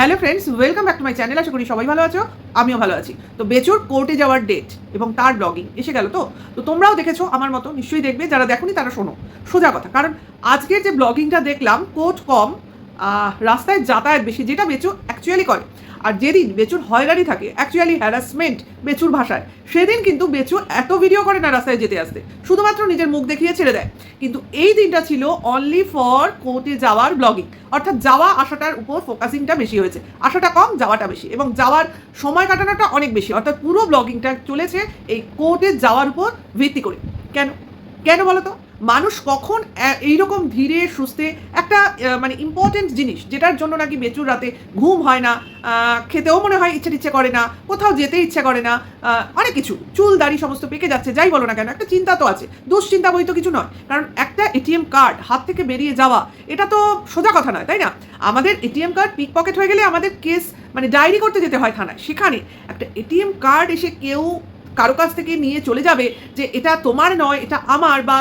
Hello friends, welcome back to my channel. আশা করি সবাই ভালো আছো, আমিও ভালো আছি। তো বেচুর কোর্টে যাওয়ার ডেট এবং তার ব্লগিং এসে গেল। তো তোমরাও দেখেছো আমার মতো, নিশ্চয়ই দেখবে। যারা দেখোনি তারা শোনো, সোজা কথা। কারণ আজকের যে ব্লগিংটা দেখলাম, কোর্ট কম, রাস্তায় যাতায়াত বেশি, যেটা বেচু অ্যাকচুয়ালি করে। আর যেদিন বেচুর হয়রানি থাকে, অ্যাকচুয়ালি হ্যারাসমেন্ট বেচুর ভাষায়, সেদিন কিন্তু বেচু এত ভিডিও করে না রাস্তায় যেতে আসতে, শুধুমাত্র নিজের মুখ দেখিয়ে ছেড়ে দেয়। কিন্তু এই দিনটা ছিল অনলি ফর কোর্টে যাওয়ার ব্লগিং, অর্থাৎ যাওয়া আসাটার উপর ফোকাসিংটা বেশি হয়েছে। আসাটা কম, যাওয়াটা বেশি, এবং যাওয়ার সময় কাটানোটা অনেক বেশি। অর্থাৎ পুরো ব্লগিংটা চলেছে এই কোর্টে যাওয়ার উপর ভিত্তি করে। কেন কেন বলো তো? মানুষ কখন এইরকম ধীরে সুস্থে একটা মানে ইম্পর্টেন্ট জিনিস, যেটার জন্য নাকি বেচুর রাতে ঘুম হয় না, খেতেও মনে হয় ইচ্ছে করে না, কোথাও যেতে ইচ্ছে করে না, অনেক কিছু, চুল দাড়ি সমস্ত পেকে যাচ্ছে, যাই বলো না কেন, একটা চিন্তা তো আছে। দুশ্চিন্তা বই তো কিছু নয়। কারণ একটা এটিএম কার্ড হাত থেকে বেরিয়ে যাওয়া, এটা তো সোজা কথা নয়, তাই না? আমাদের এটিএম কার্ড পিক পকেট হয়ে গেলে আমাদের কেস মানে ডায়েরি করতে যেতে হয় থানায়। সেখানে একটা এটিএম কার্ড এসে কেউ কারো কাছ থেকে নিয়ে চলে যাবে, যে এটা তোমার নয়, এটা আমার, বা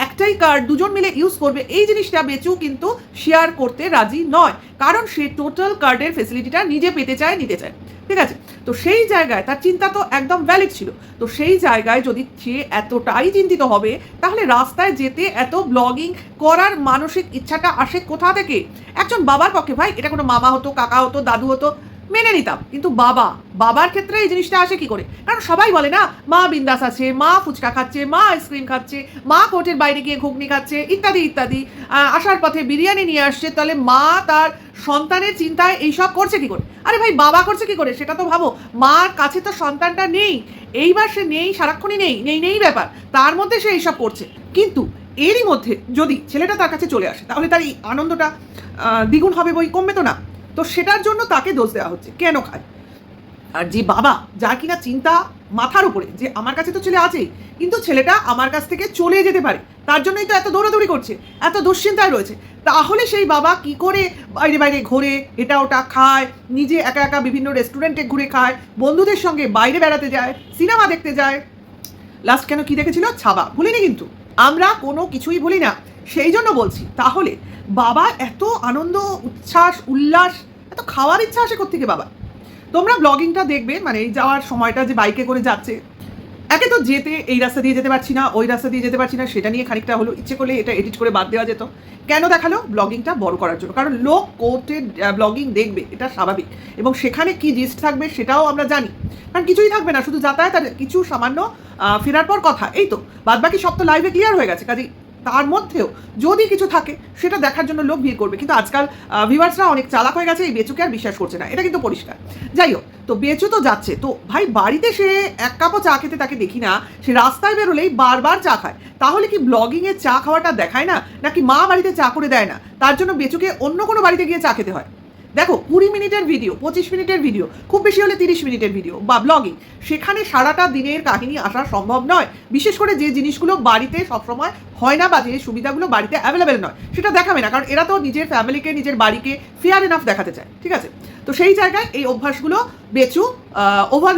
একটাই কার্ড দুজন মিলে ইউজ করবে, এই জিনিসটা বেচু কিন্তু শেয়ার করতে রাজি নয়। কারণ সে টোটাল কার্ডের ফেসিলিটিটা নিজে পেতে চায়, নিতে চায়। ঠিক আছে? তো সেই জায়গায় তার চিন্তা তো একদম ভ্যালিড ছিল। তো সেই জায়গায় যদি সে এতটাই চিন্তিত হবে, তাহলে রাস্তায় যেতে এত ব্লগিং করার মানসিক ইচ্ছাটা আসে কোথা থেকে? একজন বাবার পক্ষে, ভাই, এটা কোনো মামা হতো, কাকা হতো, দাদু হতো, মেনে নিতাম। কিন্তু বাবার ক্ষেত্রে এই জিনিসটা আসে কি করে? কারণ সবাই বলে না, মা বিন্দাস আছে, মা ফুচকা খাচ্ছে, মা আইসক্রিম খাচ্ছে, মা কোর্টের বাইরে গিয়ে ঘুগনি খাচ্ছে, ইত্যাদি ইত্যাদি, আসার পথে বিরিয়ানি নিয়ে আসছে। তাহলে মা তার সন্তানের চিন্তায় এইসব করছে কি করে? আরে ভাই, বাবা করছে কি করে সেটা তো ভাবো। মার কাছে তো সন্তানটা নেই, এইবার সে নেই, সারাক্ষণই নেই ব্যাপার, তার মধ্যে সে এইসব করছে। কিন্তু এরই মধ্যে যদি ছেলেটা তার কাছে চলে আসে, তাহলে তার এই আনন্দটা দ্বিগুণ হবে, বই কমবে তো না। তো সেটার জন্য তাকে দোষ দেওয়া হচ্ছে, কেন খায়? আর যে বাবা, যার কিনা চিন্তা মাথার উপরে, যে আমার কাছে তো ছেলে আছেই, কিন্তু ছেলেটা আমার কাছ থেকে চলে যেতে পারে, তার জন্যই তো এত দৌড়াদৌড়ি করছে, এত দুশ্চিন্তায় রয়েছে। তাহলে সেই বাবা কি করে বাইরে ঘোরে, এটা ওটা খায়, নিজে একা একা বিভিন্ন রেস্টুরেন্টে ঘুরে খায়, বন্ধুদের সঙ্গে বাইরে বেড়াতে যায়, সিনেমা দেখতে যায়। লাস্ট কেন কি দেখেছিল? ছাবা। ভুলিনি কিন্তু, আমরা কোনো কিছুই ভুলি না। সেই জন্য বলছি, তাহলে বাবা এত আনন্দ, উচ্ছ্বাস, উল্লাস, এত খাওয়ার ইচ্ছা আসে কোত্থেকে বাবা? তোমরা ব্লগিংটা দেখবে, মানে এই যাওয়ার সময়টা যে বাইকে করে যাচ্ছে, একে তো যেতে এই রাস্তা দিয়ে যেতে পারছি না, ওই রাস্তা দিয়ে যেতে পারছি না, সেটা নিয়ে খানিকটা হলো ইচ্ছে করলে এটা এডিট করে বাদ দেওয়া যেত। কেন দেখালো? ব্লগিংটা বড় করার জন্য। কারণ লোক কোর্টের ব্লগিং দেখবে, এটা স্বাভাবিক, এবং সেখানে কি জিস্ট থাকবে সেটাও আমরা জানি। কারণ কিছুই থাকবে না, শুধু যাতায়াত আর কিছু সামান্য ফেরার পর কথা, এই তো। বাদ বাকি সব তো লাইভে ক্লিয়ার হয়ে গেছে। কাজেই তার মধ্যেও যদি কিছু থাকে, সেটা দেখার জন্য লোক ভিড় করবে। কিন্তু আজকাল ভিউয়ার্সরা অনেক চালাক হয়ে গেছে, এই বেচুকে আর বিশ্বাস করছে না, এটা কিন্তু পরিষ্কার। যাই হোক, তো বেচু তো যাচ্ছে, তো ভাই বাড়িতে সে এক কাপও চা খেতে তাকে দেখি না, সে রাস্তায় বেরোলেই বারবার চা খায়। তাহলে কি ব্লগিংয়ে চা খাওয়াটা দেখায় না, নাকি মা বাড়িতে চা করে দেয় না, তার জন্য বেচুকে অন্য কোনো বাড়িতে গিয়ে চা খেতে হয়? দেখো, 20 মিনিটের ভিডিও, 25 মিনিটের ভিডিও, খুব বেশি হলে 30 মিনিটের ভিডিও বা ব্লগিং, সেখানে সারাটা দিনের কাহিনী আসা সম্ভব নয়। বিশেষ করে যে জিনিসগুলো বাড়িতে সবসময় হয় না, বা যে সুবিধাগুলো বাড়িতে অ্যাভেলেবেল নয়, সেটা দেখাবে না। কারণ এরা তো নিজের ফ্যামিলিকে, নিজের বাড়িকে ফেয়ার এনাফ দেখাতে চায়। ঠিক আছে? তো সেই জায়গায় এই অভ্যাসগুলো বেচু ওভার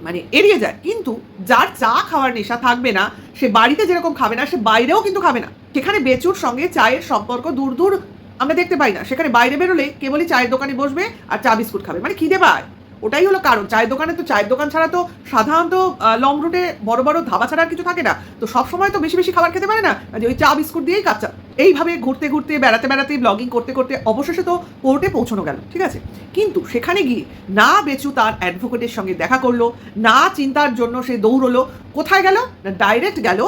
মানে এড়িয়ে যায়। কিন্তু যার চা খাওয়ার নেশা থাকবে না, সে বাড়িতে যেরকম খাবে না, সে বাইরেও কিন্তু খাবে না। সেখানে বেচুর সঙ্গে চায়ের সম্পর্ক দূর দূর আমরা দেখতে পাই না। সেখানে বাইরে বেরোলে কেবলই চায়ের দোকানে বসবে আর চা বিস্কুট খাবে, মানে খিদে পায়, ওটাই হলো কারণ। চায়ের দোকানে তো, চায়ের দোকান ছাড়া তো সাধারণত লং রুটে বড় বড় ধাবা ছাড়া আর কিছু থাকে না। তো সবসময় তো বেশি বেশি খাবার খেতে পারে না, যে ওই চা বিস্কুট দিয়েই কাজ। এইভাবে ঘুরতে ঘুরতে, বেড়াতে বেড়াতে, ব্লগিং করতে করতে অবশেষে তো কোর্টে পৌঁছানো গেল। ঠিক আছে? কিন্তু সেখানে গিয়ে না বেচু তার অ্যাডভোকেটের সঙ্গে দেখা করলো, না চিন্তার জন্য সে দৌড়লো, কোথায় গেল না ডাইরেক্ট গেল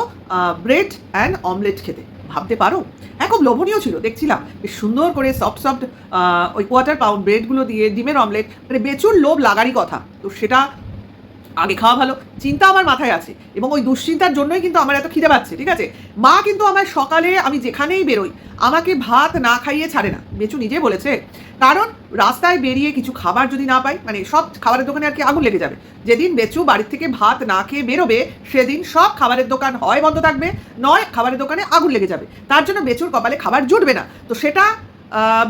ব্রেড অ্যান্ড অমলেট খেতে। ভাবতে পারো? হ্যাঁ, খুব লোভনীয় ছিল, দেখছিলাম বেশ সুন্দর করে সফট ওই কোয়ার্টার পাউন্ড ব্রেডগুলো দিয়ে ডিমের অমলেট, মানে বেচুর লোভ লাগারই কথা। তো সেটা আগে খাওয়া ভালো, চিন্তা আমার মাথায় আছে, এবং ওই দুশ্চিন্তার জন্যই কিন্তু আমার এত খিদে পাচ্ছে। ঠিক আছে? মা কিন্তু আমার সকালে আমি যেখানেই বেরোই, আমাকে ভাত না খাইয়ে ছাড়ে না, বেচু নিজে বলেছে। কারণ রাস্তায় বেরিয়ে কিছু খাবার যদি না পাই, মানে সব খাবারের দোকানে আর কি আগুন লেগে যাবে। যেদিন বেচু বাড়ির থেকে ভাত না খেয়ে বেরোবে, সেদিন সব খাবারের দোকান হয় বন্ধ থাকবে, নয় খাবারের দোকানে আগুন লেগে যাবে। তার জন্য বেচুর কপালে খাবার জুটবে না। তো সেটা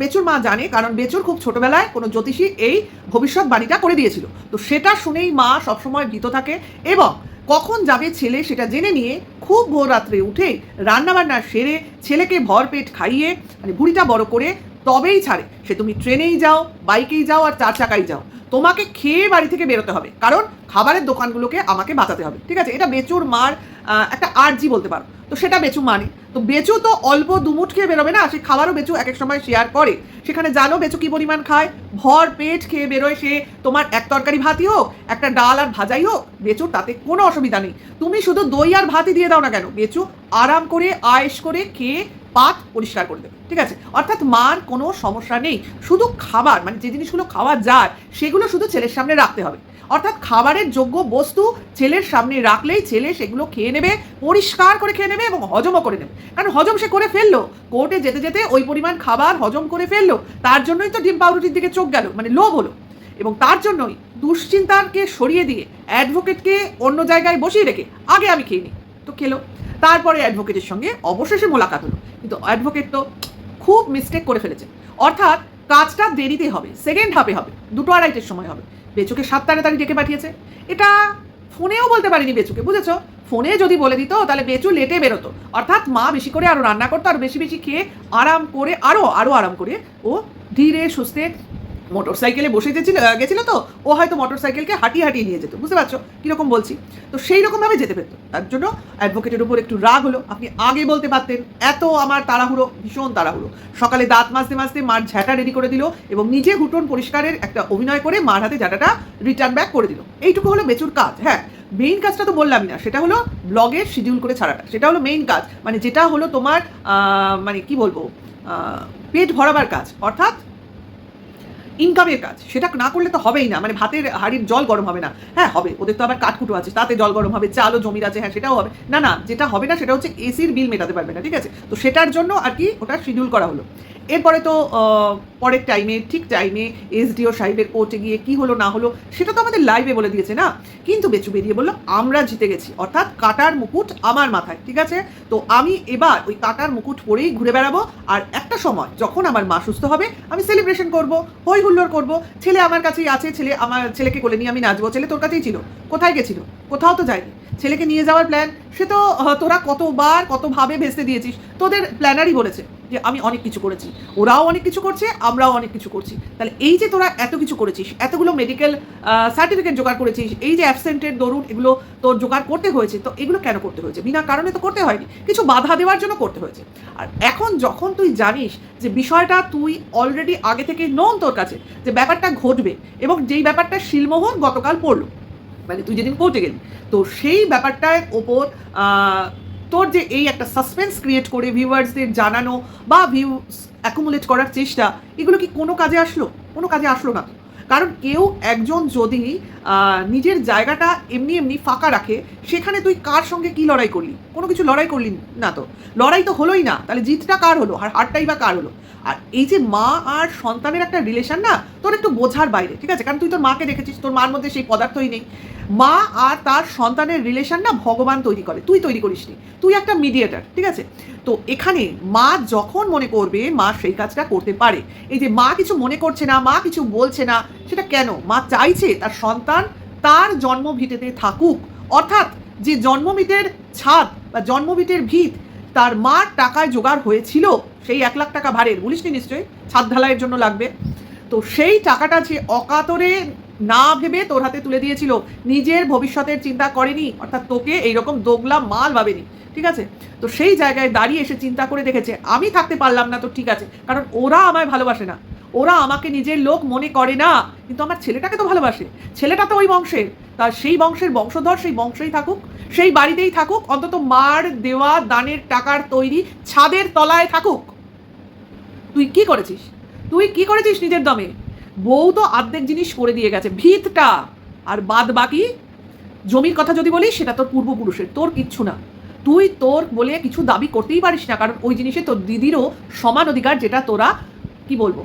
বেচুর মা জানে, কারণ বেচুর খুব ছোটবেলায় কোনো জ্যোতিষী এই ভবিষ্যৎবাণীটা করে দিয়েছিল। তো সেটা শুনেই মা সবসময় ভীত থাকে, এবং কখন যাবে ছেলে সেটা জেনে নিয়ে খুব ভোর রাত্রে উঠে রান্নাবান্না সেরে ছেলেকে ভরপেট খাইয়ে, মানে ভুঁড়িটা বড় করে তবেই ছাড়ে। সে তুমি ট্রেনেই যাও, বাইকেই যাও, আর 4 চাকায় যাও, তোমাকে খেয়ে বাড়ি থেকে বেরোতে হবে, কারণ খাবারের দোকানগুলোকে আমাকে বাঁচাতে হবে। ঠিক আছে, এটা বেচুর মার একটা আর্জি বলতে পারো। তো সেটা বেচু মানে, তো বেচু তো অল্প দুমুঠ খেয়ে বেরোবে না, সে খাবারও বেচু এক এক সময় শেয়ার করে। সেখানে জানো বেচু কি পরিমাণ খায়, ভর পেট খেয়ে বেরোয় সে। তোমার এক তরকারি ভাতই হোক, একটা ডাল আর ভাজাই হোক, বেচুর তাতে কোনো অসুবিধা নেই। তুমি শুধু দই আর ভাতই দিয়ে দাও না কেন, বেচু আরাম করে আয়েশ করে খেয়ে পাত পরিষ্কার করে দেবে। ঠিক আছে, অর্থাৎ মার কোনো সমস্যা নেই। শুধু খাবার মানে যে জিনিসগুলো খাওয়া যায় সেগুলো শুধু ছেলের সামনে রাখতে হবে। অর্থাৎ খাবারের যোগ্য বস্তু ছেলের সামনে রাখলেই ছেলে সেগুলো খেয়ে নেবে, পরিষ্কার করে খেয়ে নেবে এবং হজমও করে নেবে। কারণ হজম সে করে ফেললো, কোর্টে যেতে যেতে ওই পরিমাণ খাবার হজম করে ফেললো, তার জন্যই তো ডিম পাউরুটির দিকে চোখ গেল, মানে লোভ হলো। এবং তার জন্যই দুশ্চিন্তাকে সরিয়ে দিয়ে অ্যাডভোকেটকে অন্য জায়গায় বসিয়ে রেখে আগে আমি খেয়ে নিই, তো খেলো। তারপরে অ্যাডভোকেটের সঙ্গে অবশেষে মোলাকাত হলো, কিন্তু অ্যাডভোকেট তো খুব মিস্টেক করে ফেলেছে। অর্থাৎ কাজটা দেরিতে হবে, সেকেন্ড হাফে হবে, 2:30-এর সময় হবে। বেচুকে 7 তাড়াতাড়ি ডেকে পাঠিয়েছে। এটা ফোনেও বলতে পারিনি বেচুকে, বুঝেছো? ফোনে যদি বলে দিত তাহলে বেচু লেটে বেরোতো। অর্থাৎ মা বেশি করে আরও রান্না করতো, আর বেশি বেশি খেয়ে আরাম করে আরও আরাম করে ও ধীরে সুস্থে মোটর সাইকেলে বসে গেছিল তো, ও হয়তো মোটর সাইকেলকে হাঁটিয়ে হাঁটিয়ে নিয়ে যেত। বুঝতে পারছো কীরকম বলছি? তো সেই রকমভাবে যেতে পেতো। তার জন্য অ্যাডভোকেটের উপর একটু রাগ হলো। আপনি আগে বলতে পারতেন, এত আমার তাড়াহুড়ো, ভীষণ তাড়াহুড়ো। সকালে দাঁত মাজতে মাজতে মার ঝ্যাঁটা রেডি করে দিল এবং নিজে হুটন পরিষ্কারের একটা অভিনয় করে মার হাতে ঝ্যাঁটাটা রিটার্ন ব্যাক করে দিল। এইটুকু হলো বেচুর কাজ। হ্যাঁ, মেইন কাজটা তো বললামই না, সেটা হলো ব্লগের শিডিউল করে ছাড়াটা, সেটা হলো মেইন কাজ। মানে যেটা হলো তোমার মানে কি বলবো, পেট ভরাবার কাজ, অর্থাৎ ইনকামের কাজ। সেটা না করলে তো হবেই না, মানে ভাতের হাঁড়ির জল গরম হবে না। হ্যাঁ হবে, ওদের তো আবার কাঠকুটো আছে, তাতে জল গরম হবে, চালও জমির আছে, হ্যাঁ সেটাও হবে। না না, যেটা হবে না সেটা হচ্ছে এসির বিল মেটাতে পারবে না। ঠিক আছে, তো সেটার জন্য আর কি ওটা শিডিউল করা হলো। এরপরে তো পরের টাইমে ঠিক টাইমে এসডিও সাহেবের কোর্টে গিয়ে কি হলো না হলো সেটা তো আমাদের লাইভে বলে দিয়েছে না। কিন্তু বেচু বেরিয়ে বললো আমরা জিতে গেছি, অর্থাৎ কাটার মুকুট আমার মাথায়। ঠিক আছে, তো আমি এবার ওই কাটার মুকুট পরেই ঘুরে বেড়াবো, আর একটা সময় যখন আমার মা সুস্থ হবে আমি সেলিব্রেশন করবো, হই হুল্লোড় করবো। ছেলে আমার কাছেই আছে, আমার ছেলেকে কোলে নিয়ে আমি নাচবো। ছেলে তোর কাছেই ছিল, কোথায় গেছিল? কোথাও তো যায়নি। ছেলেকে নিয়ে যাওয়ার প্ল্যান সে তো তোরা কতবার কতভাবে ভেস্তে দিয়েছিস। তোদের প্ল্যানারই বলেছে যে আমি অনেক কিছু করেছি, ওরাও অনেক কিছু করছে, আমরাও অনেক কিছু করছি। তাহলে এই যে তোরা এত কিছু করেছিস, এতগুলো মেডিকেল সার্টিফিকেট জোগাড় করেছিস, এই যে অ্যাবসেন্টের দরুন এগুলো তোর জোগাড় করতে হয়েছে, তো এগুলো কেন করতে হয়েছে? বিনা কারণে তো করতে হয়নি, কিছু বাধা দেওয়ার জন্য করতে হয়েছে। আর এখন যখন তুই জানিস যে বিষয়টা তুই অলরেডি আগে থেকে নোন তোর কাছে যে ব্যাপারটা ঘটবে, এবং যেই ব্যাপারটা শিলমোহর গতকাল পড়লো, মানে তুই যেদিন কোর্টে গেলি, তো সেই ব্যাপারটার ওপর তোর যে এই একটা সাসপেন্স ক্রিয়েট করে ভিউয়ার্সদের জানানো বা ভিউস অ্যাকুমুলেট করার চেষ্টা, এগুলো কি কোনো কাজে আসলো? কোনো কাজে আসলো না। কারণ কেউ একজন যদি নিজের জায়গাটা এমনি এমনি ফাঁকা রাখে, সেখানে তুই কার সঙ্গে কি লড়াই করলি? কোনো কিছু লড়াই করলি না, তো লড়াই তো হলোই না। তাহলে জিতটা কার হলো আর হারটাই বা কার হলো? আর এই যে মা আর সন্তানের একটা রিলেশন না, তোর একটু বোঝার বাইরে। ঠিক আছে, কারণ তুই তোর মাকে দেখেছিস, তোর মার মধ্যে সেই পদার্থই নেই। মা আর তার সন্তানের রিলেশন না ভগবান তৈরি করে, তুই তৈরি করিস নি, তুই একটা মিডিয়েটার। ঠিক আছে, তো এখানে মা যখন মনে করবে মা সেই কাজটা করতে পারে। এই যে মা কিছু মনে করছে না, মা কিছু বলছে না, সেটা কেন? মা চাইছে তার সন্তান তার জন্মভিটেতে থাকুক। অর্থাৎ যে জন্মভিটের ছাদ বা জন্মভিটের ভিত তার মার টাকায় জোগাড় হয়েছিল, সেই 1 লাখ টাকা ভাড়ের, বলিসনি নিশ্চয়ই, ছাদ ঢালাইয়ের জন্য লাগবে, তো সেই টাকাটা যে অকাতরে না ভেবে তোর হাতে তুলে দিয়েছিল, নিজের ভবিষ্যতের চিন্তা করেনি, অর্থাৎ তোকে এইরকম দোগলা মাল ভাবেনি। ঠিক আছে, তো সেই জায়গায় দাঁড়িয়ে এসে চিন্তা করে দেখেছে আমি থাকতে পারলাম না, তো ঠিক আছে, কারণ ওরা আমায় ভালোবাসে না, ওরা আমাকে নিজের লোক মনে করে না, কিন্তু আমার ছেলেটাকে তো ভালোবাসে, ছেলেটা তো ওই বংশের, তার সেই বংশের বংশধর, সেই বংশেই থাকুক, সেই বাড়িতেই থাকুক, অন্তত মার দেওয়া দানের টাকার তৈরি ছাদের তলায় থাকুক। তুই কি করেছিস? তুই কি করেছিস নিজের দমে? বউ তো অর্ধেক জিনিস করে দিয়ে গেছে, ভিতটা, আর বাদ বাকি জমির কথা যদি বলিস সেটা তোর পূর্বপুরুষের, তোর কিচ্ছু না। তুই তোর বলে কিছু দাবি করতেই পারিস না, কারণ ওই জিনিসে তোর দিদিরও সমান অধিকার, যেটা তোরা কি বলবো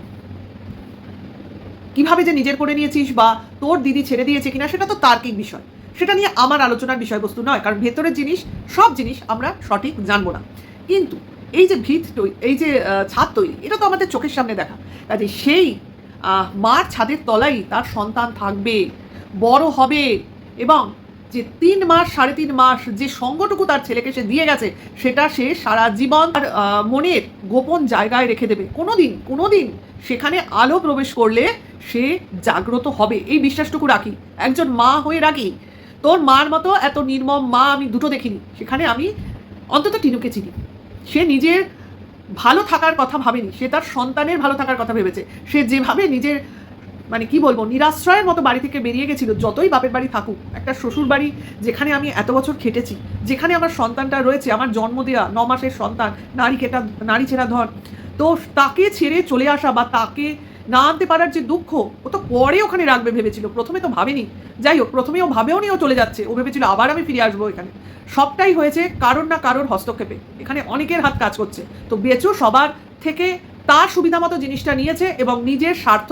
কিভাবে যে নিজের করে নিয়েছিস বা তোর দিদি ছেড়ে দিয়েছে কিনা সেটা তো তার্কিক বিষয়, সেটা নিয়ে আমার আলোচনার বিষয়বস্তু নয়, কারণ ভেতরের জিনিস সব জিনিস আমরা সঠিক জানবো না। কিন্তু এই যে ভিত তৈরি, এই যে ছাদ তৈরি, এটা তো আমাদের চোখের সামনে দেখা। কাজে সেই মার ছাদের তলাই তার সন্তান থাকবে, বড় হবে, এবং যে 3 মাস 3.5 মাস যে সঙ্গটুকু তার ছেলেকে সে দিয়ে গেছে, সেটা সে সারা জীবন তার মনের গোপন জায়গায় রেখে দেবে। কোনোদিন সেখানে আলো প্রবেশ করলে সে জাগ্রত হবে, এই বিশ্বাসটুকু রাখি। একজন মা হয়ে রাখি। তোর মার মতো এত নির্মম মা আমি দুটো দেখিনি। সেখানে আমি অন্তত টিনুকে চিনি। সে নিজের ভালো থাকার কথা ভাবেনি, সে তার সন্তানের ভালো থাকার কথা ভেবেছে। সে যেভাবে নিজের মানে কি বলবো, নিরাশ্রয়ের মতো বাড়ি থেকে বেরিয়ে গেছিল, যতই বাপের বাড়ি থাকুক, একটা শ্বশুর বাড়ি যেখানে আমি এত বছর খেটেছি, যেখানে আমার সন্তানটা রয়েছে, আমার জন্ম দেওয়া 9 মাসের সন্তান, নারী ছেঁড়া ধর, তো তাকে ছেড়ে চলে আসা বা তাকে না আনতে পারার যে দুঃখ, ও তো পরে ওখানে রাখবে ভেবেছিল, প্রথমে তো ভাবেনি। যাই হোক, প্রথমে ও ভাবেও নি ও চলে যাচ্ছে, ও ভেবেছিল আবার আমি ফিরে আসবো এখানে। সবটাই হয়েছে কারোর না কারোর হস্তক্ষেপে, এখানে অনেকের হাত কাজ করছে। তো বেচু সবার থেকে তার সুবিধা মতো জিনিসটা নিয়েছে এবং নিজের স্বার্থ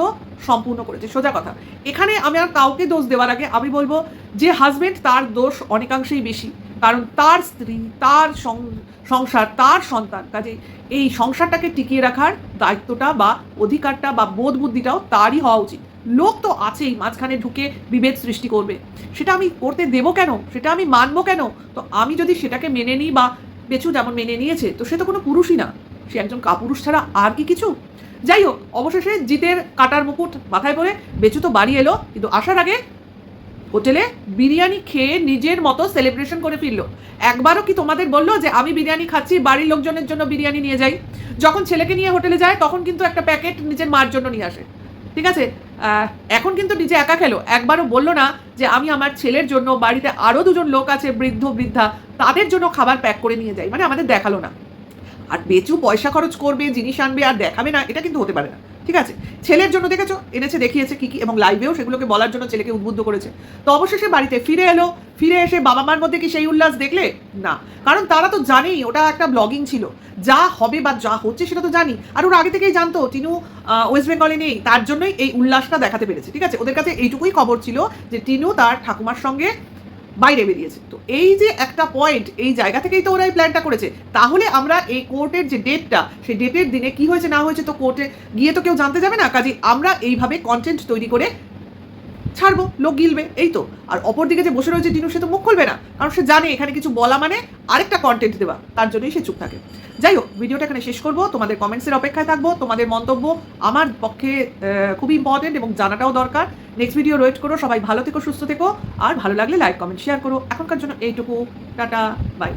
সম্পূর্ণ করেছে, সোজা কথা। এখানে আমি আর কাউকে দোষ দেওয়ার আগে আমি বলবো যে হাজবেন্ড, তার দোষ অনেকাংশেই বেশি, কারণ তার স্ত্রী, তার সংসার, তার সন্তান, কাজে এই সংসারটাকে টিকিয়ে রাখার দায়িত্বটা বা অধিকারটা বা বোধ বুদ্ধিটাও তারই হওয়া উচিত। লোক তো আছেই মাঝখানে ঢুকে বিভেদ সৃষ্টি করবে, সেটা আমি করতে দেবো কেন, সেটা আমি মানবো কেন? তো আমি যদি সেটাকে মেনে নিই, বা বেচু যেমন মেনে নিয়েছে, তো সে তো কোনো পুরুষই না, সে একজন কাপুরুষ ছাড়া আর কি কিছু? যাই হোক, অবশেষে জিতের কাটার মুকুট মাথায় পড়ে বেচু তো বাড়ি এলো, কিন্তু আসার আগে হোটেলে বিরিয়ানি খেয়ে নিজের মতো সেলিব্রেশন করে ফিরলো। একবারও কি তোমাদের বললো যে আমি বিরিয়ানি খাচ্ছি, বাড়ির লোকজনের জন্য বিরিয়ানি নিয়ে যাই? যখন ছেলেকে নিয়ে হোটেলে যায় তখন কিন্তু একটা প্যাকেট নিজের মার জন্য নিয়ে আসে, ঠিক আছে? এখন কিন্তু নিজে একা খেলো, একবারও বললো না যে আমি আমার ছেলের জন্য, বাড়িতে আরও 2জন লোক আছে বৃদ্ধ বৃদ্ধা, তাদের জন্য খাবার প্যাক করে নিয়ে যাই, মানে আমাদের দেখালো না। আর বেচু পয়সা খরচ করবে, জিনিস আনবে আর দেখাবে না, এটা কিন্তু হতে পারে না, ঠিক আছে? ছেলের জন্য দেখেছো, এনেছে, দেখিয়েছে কি কি, এবং লাইভেও সেগুলোকে বলার জন্য ছেলেকে উদ্বুদ্ধ করেছে। তো অবশেষে বাড়িতে ফিরে এলো, ফিরে এসে বাবা মার মধ্যে কি সেই উল্লাস দেখলে? না, কারণ তারা তো জানেই ওটা একটা ব্লগিং ছিল, যা হবে বা যা হচ্ছে সেটা তো জানি। আর ওরা আগে থেকেই জানতো টিনু ওয়েস্ট বেঙ্গলে নেই, তার জন্যই এই উল্লাসটা দেখাতে পেরেছে, ঠিক আছে? ওদের কাছে এইটুকুই খবর ছিল যে টিনু তার ঠাকুমার সঙ্গে বাইরে বেরিয়েছে। তো এই যে একটা পয়েন্ট, এই জায়গা থেকেই তো ওরা এই প্ল্যানটা করেছে। তাহলে আমরা এই কোর্টের যে ডেটটা, সেই ডেটের দিনে কি হয়েছে না হয়েছে তো কোর্টে গিয়ে তো কেউ জানতে যাবে না, কাজে আমরা এইভাবে কন্টেন্ট তৈরি করে ছাড়বো, লোক গিলবে, এই তো। আর অপরদিকে যে বসে রয়েছে টিনু, সে তো মুখ খুলবে না, কারণ সে জানে এখানে কিছু বলা মানে আরেকটা কন্টেন্ট দেওয়া, তার জন্যই সে চুপ থাকে। যাই হোক, ভিডিওটা এখানে শেষ করবো, তোমাদের কমেন্টসের অপেক্ষায় থাকবো। তোমাদের মন্তব্য আমার পক্ষে খুবই ইম্পর্টেন্ট এবং জানাটাও দরকার। নেক্সট ভিডিও ওয়েট করো, সবাই ভালো থেকো, সুস্থ থেকো, আর ভালো লাগলে লাইক কমেন্ট শেয়ার করো। এখনকার জন্য এইটুকু, টাটা, বাই।